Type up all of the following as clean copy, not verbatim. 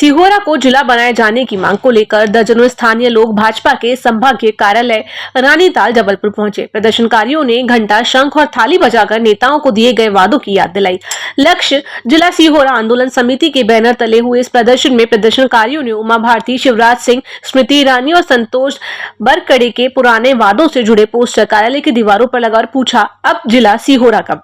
सिहोरा को जिला बनाए जाने की मांग को लेकर दर्जनों स्थानीय लोग भाजपा के संभागीय कार्यालय रानीताल जबलपुर पहुंचे। प्रदर्शनकारियों ने घंटा, शंख और थाली बजाकर नेताओं को दिए गए वादों की याद दिलाई। लक्ष्य जिला सिहोरा आंदोलन समिति के बैनर तले हुए इस प्रदर्शन में प्रदर्शनकारियों ने उमा भारती, शिवराज सिंह, स्मृति ईरानी और संतोष बरकड़े के पुराने वादों से जुड़े पोस्टर कार्यालय की दीवारों पर लगाकर पूछा, अब जिला सिहोरा कब?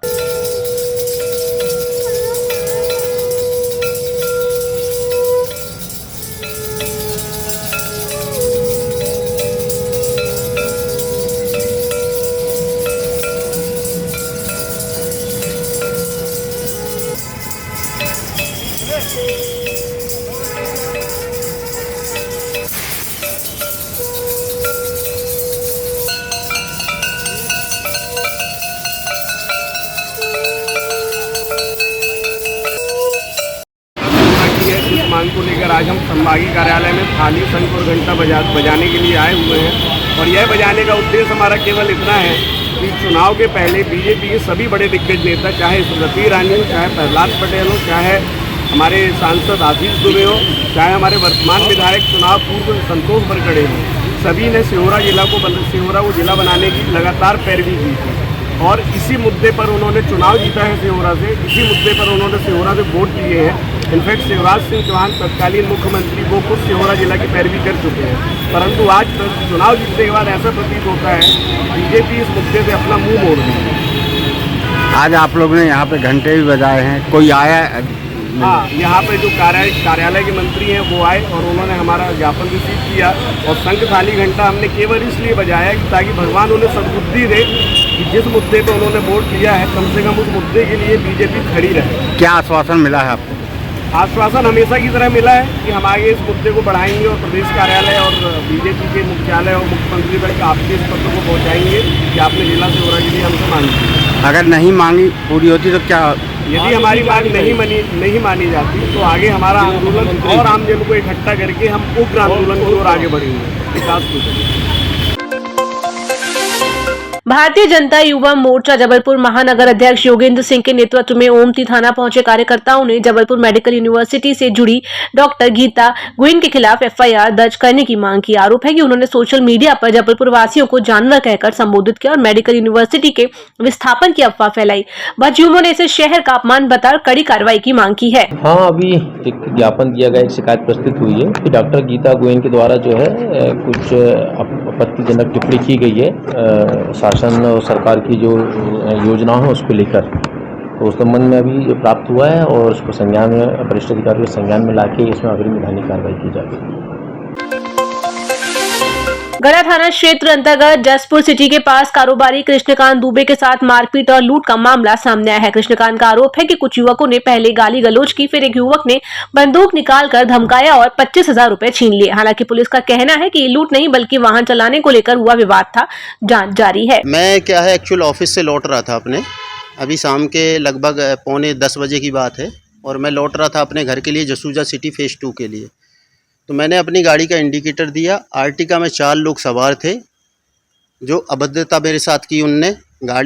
मांग को लेकर आज हम संभागीय कार्यालय में थाली, शंख और घंटा बजाने के लिए आए हुए हैं। और यह बजाने का उद्देश्य हमारा केवल इतना है कि चुनाव के पहले बीजेपी के सभी बड़े दिग्गज नेता, चाहे स्मृति ईरानी हो, चाहे प्रहलाद पटेल हो, चाहे हमारे सांसद आशीष दुबे हो, चाहे हमारे वर्तमान विधायक चुनाव पूर्व संतोष बरकड़े हो, सभी ने सिहोरा को जिला बनाने की लगातार पैरवी की थी। और इसी मुद्दे पर उन्होंने चुनाव जीता है सिहोरा से, इसी मुद्दे पर उन्होंने सिहोरा से वोट लिए हैं। इनफैक्ट शिवराज सिंह चौहान तत्कालीन मुख्यमंत्री वो खुद सिहोरा जिला की पैरवी कर चुके हैं। परंतु आज चुनाव जीतने के बाद ऐसा प्रतीत होता है बीजेपी इस मुद्दे से अपना मुंह मोड़ रही है। आज आप लोगों ने यहाँ पे घंटे भी बजाए हैं, कोई आया? हाँ, यहाँ पे जो कार्यालय के मंत्री हैं वो आए और उन्होंने हमारा ज्ञापन रिसीव किया। और शंख, थाली, घंटा हमने केवल इसलिए बजाया कि ताकि भगवान उन्हें सद्बुद्धि दे कि जिस मुद्दे पर उन्होंने वोट लिया है कम से कम उस मुद्दे के लिए बीजेपी खड़ी रहे। क्या आश्वासन मिला है आपको? आश्वासन हमेशा की तरह मिला है कि हम आगे इस मुद्दे को बढ़ाएंगे और प्रदेश कार्यालय और बीजेपी के मुख्यालय और मुख्यमंत्री तक आपके इस पत्र को पहुंचाएंगे कि आपने जिला सिहोरा के लिए हमसे मांगी। अगर नहीं मांगी पूरी होती तो क्या? यदि हमारी मांग नहीं मानी जाती तो आगे हमारा आंदोलन और आमजन को इकट्ठा करके हम उग्र आंदोलन की ओर आगे बढ़ेंगे, विकास को। भारतीय जनता युवा मोर्चा जबलपुर महानगर अध्यक्ष योगेंद्र सिंह के नेतृत्व में ओमती थाना पहुंचे कार्यकर्ताओं ने जबलपुर मेडिकल यूनिवर्सिटी से जुड़ी डॉक्टर गीता गुइन के खिलाफ एफआईआर दर्ज करने की मांग की। आरोप है कि उन्होंने सोशल मीडिया पर जबलपुर वासियों को जानवर कहकर संबोधित किया और मेडिकल यूनिवर्सिटी के विस्थापन की अफवाह फैलाई। बदजुमों ने इसे शहर का अपमान बताकर कड़ी कार्रवाई की मांग की है। हाँ, अभी एक ज्ञापन दिया गया, एक शिकायत प्रस्तुत हुई है कि डॉक्टर गीता गुइन के द्वारा जो है कुछ आपत्तिजनक टिप्पणी की गई है शासन और सरकार की जो योजनाओं है उसको लेकर। तो उस संबंध में अभी प्राप्त हुआ है और उसको संज्ञान में वरिष्ठ अधिकारियों के संज्ञान में लाके इसमें अग्रिम विधायी कार्रवाई की जाएगी। गढ़ा थाना क्षेत्र अंतर्गत जसपुर सिटी के पास कारोबारी कृष्णकांत दुबे के साथ मारपीट और लूट का मामला सामने आया है। कृष्णकांत का आरोप है कि कुछ युवकों ने पहले गाली गलौज की, फिर एक युवक ने बंदूक निकालकर धमकाया और 25,000 रुपए छीन लिए। हालांकि पुलिस का कहना है कि ये लूट नहीं बल्कि वाहन चलाने को लेकर हुआ विवाद था। जांच जारी है। मैं क्या है एक्चुअल ऑफिस से लौट रहा था अपने, अभी शाम के लगभग 9:45 बजे की बात है और मैं लौट रहा था अपने घर के लिए जसूजा सिटी फेज 2 के लिए। तो मैंने अपनी गाड़ी का इंडिकेटर दिया। आर्टिका में 4 लोग सवार थे जो अभद्रता मेरे साथ की। उनने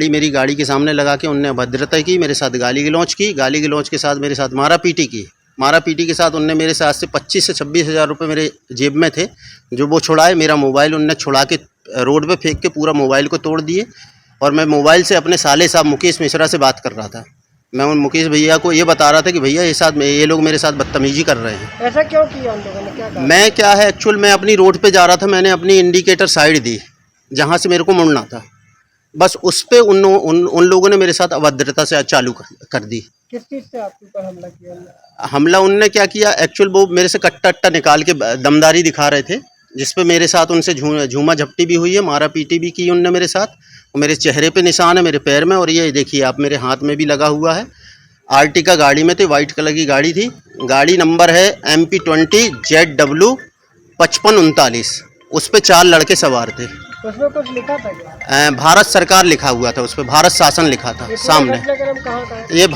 मेरी गाड़ी के सामने लगा के उनने अभद्रता की, मेरे साथ गाली गलौज की, गाली गलौज के साथ मेरे साथ मारापीटी की। मारापीटी के साथ उनने मेरे साथ से 25 से 26,000 रुपये मेरे जेब में थे जो वो छुड़ाए। मेरा मोबाइल उनने छुड़ा के रोड पे फेंक के पूरा मोबाइल को तोड़ दिए। और मैं मोबाइल से अपने साले साहब मुकेश मिश्रा से बात कर रहा था। मैं उन मुकेश भैया को ये बता रहा था कि भैया ये लोग मेरे साथ बदतमीजी कर रहे हैं। ऐसा क्यों किया उन लोगों ने? क्या कहा? मैं क्या है एक्चुअल मैं अपनी रोड पे जा रहा था, मैंने अपनी इंडिकेटर साइड दी जहाँ से मेरे को मुड़ना था। बस उस पे उन लोगों ने मेरे साथ अभद्रता से चालू कर दी। किस चीज़ से आपके ऊपर हमला किया? हमला उनने क्या किया एक्चुअल वो मेरे से कट्टा अट्टा निकाल के दमदारी दिखा रहे थे, जिसपे मेरे साथ उनसे झूमा झपटी भी हुई है, मारा पीटी भी की उनने मेरे साथ। मेरे चेहरे पे निशान है, मेरे पैर में, और ये देखिए आप मेरे हाथ में भी लगा हुआ है। आर्टिका गाड़ी में थी, वाइट कलर की गाड़ी थी। गाड़ी नंबर है MP20 ZW 5539। उस पर 4 लड़के सवार थे। उसमें कुछ लिखा था क्या? भारत सरकार लिखा हुआ था, उस पर भारत शासन लिखा था सामने। घटनाक्रम कहाँ का है? ये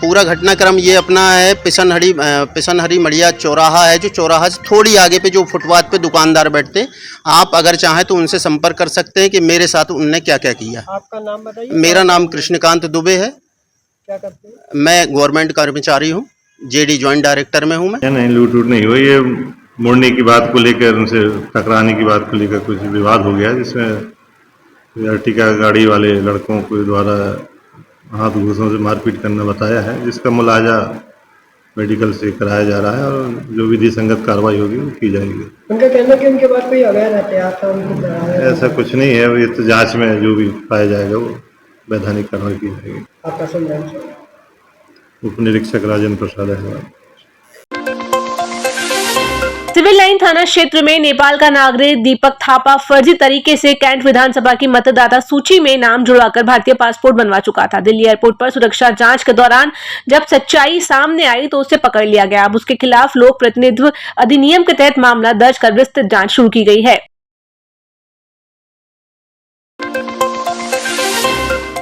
पूरा घटनाक्रम ये अपना है पिसनहरी मड़िया चौराहा है, जो चौराहा से थोड़ी आगे पे जो फुटपाथ पे दुकानदार बैठते। आप अगर चाहें तो उनसे संपर्क कर सकते हैं कि मेरे साथ उनने क्या क्या किया। आपका नाम बताइए। मेरा नाम कृष्णकांत दुबे है। क्या करते हैं? मैं गवर्नमेंट कर्मचारी हूँ, जेडी जॉइंट डायरेक्टर में हूँ मैं। नहीं, लूट नहीं हुई। ये मोड़ने की बात को लेकर, उनसे टकराने की बात को लेकर कुछ विवाद हो गया, जिसमें अर्टिगा गाड़ी वाले लड़कों के द्वारा हाथ घूसों से मारपीट करना बताया है, जिसका मुलाजा मेडिकल से कराया जा रहा है और जो विधि संगत कार्रवाई होगी वो की जाएगी। उनका कहना है कि उनके बाद कोई अवैध हथियार था उनको। ऐसा कुछ नहीं है, ये तो जांच में जो भी पाया जाएगा वो वैधानिक कार्रवाई की जाएगी। आपका संज्ञान उप निरीक्षक राजेंद्र प्रसाद है। सिविल लाइन थाना क्षेत्र में नेपाल का नागरिक दीपक थापा फर्जी तरीके से कैंट विधानसभा की मतदाता सूची में नाम जुड़वाकर भारतीय पासपोर्ट बनवा चुका था। दिल्ली एयरपोर्ट पर सुरक्षा जांच के दौरान जब सच्चाई सामने आई तो उसे पकड़ लिया गया। अब उसके खिलाफ लोक प्रतिनिधित्व अधिनियम के तहत मामला दर्ज कर विस्तृत जांच शुरू की गई है।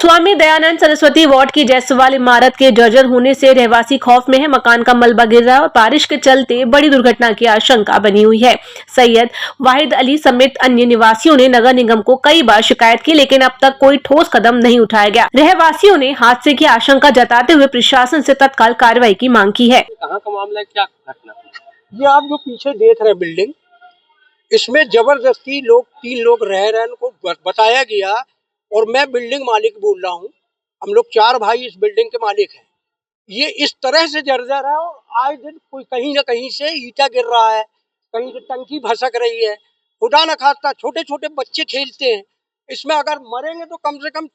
स्वामी दयानंद सरस्वती वार्ड की जयसवाल इमारत के जर्जर होने से रहवासी खौफ में है। मकान का मलबा गिर रहा है और बारिश के चलते बड़ी दुर्घटना की आशंका बनी हुई है। सैयद वाहिद अली समेत अन्य निवासियों ने नगर निगम को कई बार शिकायत की, लेकिन अब तक कोई ठोस कदम नहीं उठाया गया। रहवासियों ने हादसे की आशंका जताते हुए प्रशासन से तत्काल कार्रवाई की मांग की है। कहाँ का मामला है, क्या घटना? ये आप जो पीछे देख रहे हैं बिल्डिंग, इसमें जबरदस्ती लोग 3 लोग रह रहे हैं, उनको बताया गया और मैं बिल्डिंग मालिक बोल रहा हूँ। हम लोग 4 भाई इस बिल्डिंग के मालिक हैं। ये इस तरह से जर्जर है और आए दिन कोई कहीं ना कहीं से ईटा गिर रहा है, कहीं से टंकी भसक रही है। खुदा न खास्ता छोटे छोटे बच्चे खेलते हैं, इसमें अगर मरेंगे तो कम से कम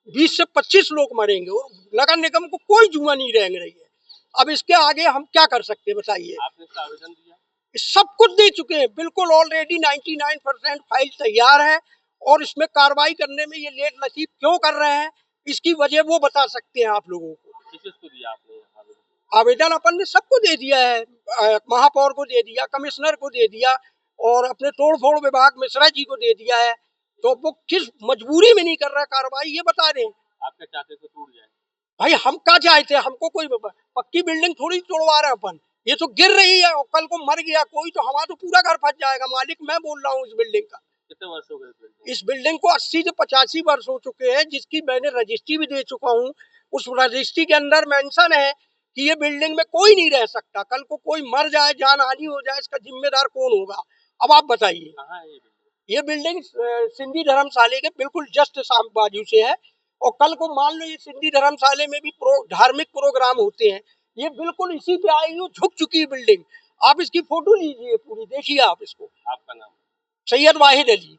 20 से 25 लोग मरेंगे और नगर निगम को कोई जुआ नहीं रह रही है। अब इसके आगे हम क्या कर सकते हैं बताइए? आपने इसका आवेदन दिया? सब कुछ दे चुके हैं, बिल्कुल ऑलरेडी 99% फाइल तैयार है और इसमें कार्रवाई करने में ये लेट लतीफ क्यों कर रहे हैं, इसकी वजह वो बता सकते हैं आप लोगों को। किसको दिया आपने आवेदन? अपन ने सबको दे दिया है, महापौर को दे दिया, कमिश्नर को दे दिया और अपने तोड़फोड़ विभाग मिश्रा जी को दे दिया है। तो वो किस मजबूरी में नहीं कर रहा कार्रवाई, ये बता दें। आपके चाहते तो टूट जाए भाई, हम क्या चाहते हैं? हमको कोई पक्की बिल्डिंग थोड़ी तोड़वा रहे हैं अपन। ये तो गिर रही है और कल को मर गया कोई तो हमारा तो पूरा घर फंस जाएगा। मालिक मैं बोल रहा हूँ इस बिल्डिंग का। कितने वर्ष हो गए इस बिल्डिंग को? 80 से 85 वर्ष हो चुके हैं, जिसकी मैंने रजिस्ट्री भी दे चुका हूँ। उस रजिस्ट्री के अंदर मेंशन है कि ये बिल्डिंग में कोई नहीं रह सकता। कल को कोई मर जाए, जान हानि हो जाए, इसका जिम्मेदार कौन होगा? अब आप बताइए। ये बिल्डिंग सिंधी धर्मशाला के बिल्कुल जस्ट साम बाजू से है और कल को मान लो ये सिंधी धर्मशाला में भी धार्मिक प्रोग्राम होते हैं, ये बिल्कुल इसी पे आएगी। झुक चुकी है बिल्डिंग। आप इसकी फोटो लीजिए पूरी, देखिए आप इसको। आपका नाम? सैयद वाहिद अली।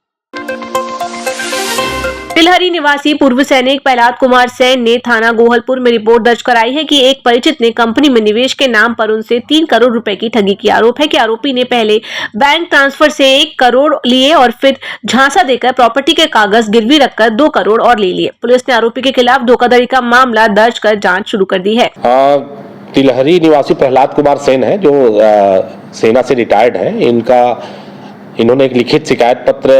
तिलहरी निवासी पूर्व सैनिक प्रहलाद कुमार सेन ने थाना गोहलपुर में रिपोर्ट दर्ज कराई है कि एक परिचित ने कंपनी में निवेश के नाम पर उनसे 3 करोड़ रुपए की ठगी की। आरोप है कि आरोपी ने पहले बैंक ट्रांसफर से 1 करोड़ लिए और फिर झांसा देकर प्रॉपर्टी के कागज गिरवी रखकर 2 करोड़ और ले लिए। पुलिस ने आरोपी के खिलाफ धोखाधड़ी का मामला दर्ज कर जाँच शुरू कर दी है। तिलहरी निवासी प्रहलाद कुमार सेन है, जो सेना से रिटायर्ड है। इन्होंने एक लिखित शिकायत पत्र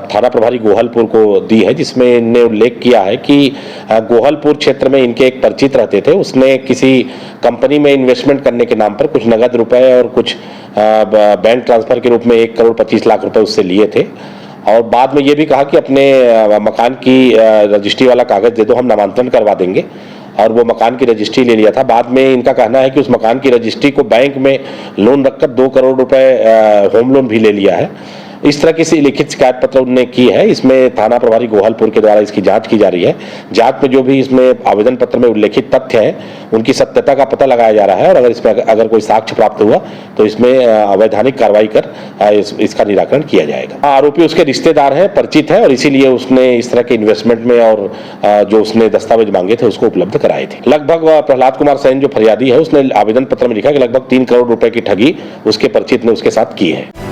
थाना प्रभारी गोहलपुर को दी है, जिसमें इन्होंने उल्लेख किया है कि गोहलपुर क्षेत्र में इनके एक परिचित रहते थे। उसने किसी कंपनी में इन्वेस्टमेंट करने के नाम पर कुछ नगद रुपए और कुछ बैंक ट्रांसफर के रूप में 1 करोड़ 25 लाख रुपए उससे लिए थे और बाद में ये भी कहा कि अपने मकान की रजिस्ट्री वाला कागज दे दो, हम नामांतरण करवा देंगे, और वो मकान की रजिस्ट्री ले लिया था। बाद में इनका कहना है कि उस मकान की रजिस्ट्री को बैंक में लोन रखकर 2 करोड़ रुपए होम लोन भी ले लिया है। इस तरह की लिखित शिकायत पत्र उन्होंने की है। इसमें थाना प्रभारी गोहलपुर के द्वारा इसकी जांच की जा रही है। जांच में जो भी इसमें आवेदन पत्र में उल्लेखित तथ्य हैं उनकी सत्यता का पता लगाया जा रहा है और अगर इसमें अगर कोई साक्ष्य प्राप्त हुआ तो इसमें अवैधानिक कार्रवाई कर इसका निराकरण किया जाएगा। आरोपी उसके रिश्तेदार है, परिचित है और इसीलिए उसने इस तरह के इन्वेस्टमेंट में और जो उसने दस्तावेज मांगे थे उसको उपलब्ध कराए थे। लगभग प्रहलाद कुमार सेन जो फरियादी है उसने आवेदन पत्र में लिखा कि लगभग 3 करोड़ रुपए की ठगी उसके परिचित ने उसके साथ की है।